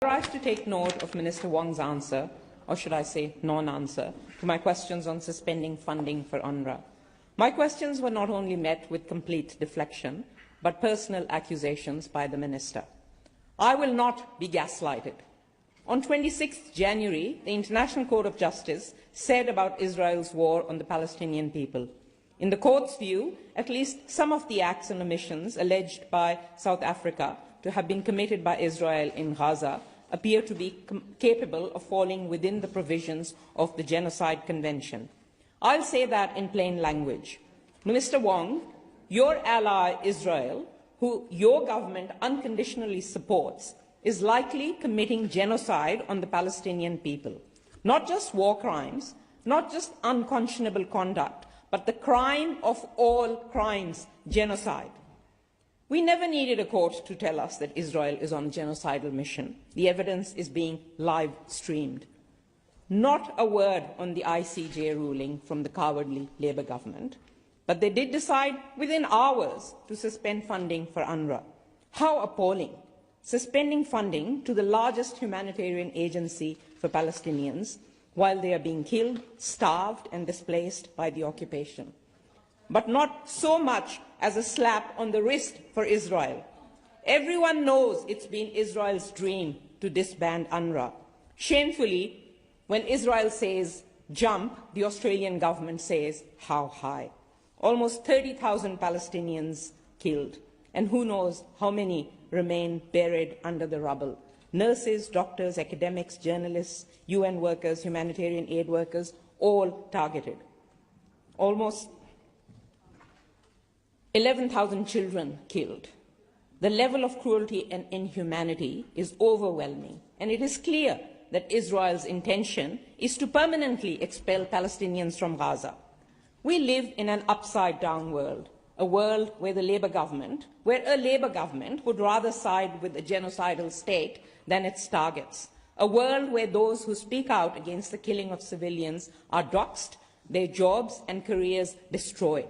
surprised to take note of Minister Wong's answer, or should I say non-answer, to my questions on suspending funding for UNRWA. My questions were not only met with complete deflection, but personal accusations by the Minister. I will not be gaslighted. On 26 January, the International Court of Justice said about Israel's war on the Palestinian people. In the court's view, at least some of the acts and omissions alleged by South Africa to have been committed by Israel in Gaza appear to be capable of falling within the provisions of the Genocide Convention. I'll say that in plain language. Minister Wong, your ally Israel, who your government unconditionally supports, is likely committing genocide on the Palestinian people. Not just war crimes, not just unconscionable conduct, but the crime of all crimes, genocide. We never needed a court to tell us that Israel is on a genocidal mission. The evidence is being live-streamed. Not a word on the ICJ ruling from the cowardly Labour government, but they did decide within hours to suspend funding for UNRWA. How appalling! Suspending funding to the largest humanitarian agency for Palestinians while they are being killed, starved and displaced by the occupation. But not so much as a slap on the wrist for Israel. Everyone knows it's been Israel's dream to disband UNRWA. Shamefully, when Israel says jump, the Australian government says how high. Almost 30,000 Palestinians killed, and who knows how many remain buried under the rubble. Nurses, doctors, academics, journalists, UN workers, humanitarian aid workers, all targeted. Almost 11,000 children killed. The level of cruelty and inhumanity is overwhelming, and it is clear that Israel's intention is to permanently expel Palestinians from Gaza. We live in an upside-down world, a world where a Labour government would rather side with a genocidal state than its targets, a world where those who speak out against the killing of civilians are doxxed, their jobs and careers destroyed.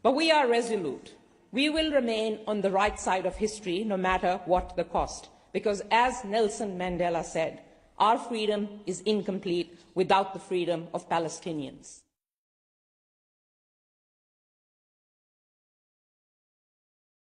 But we are resolute. We will remain on the right side of history no matter what the cost, because as Nelson Mandela said, our freedom is incomplete without the freedom of Palestinians.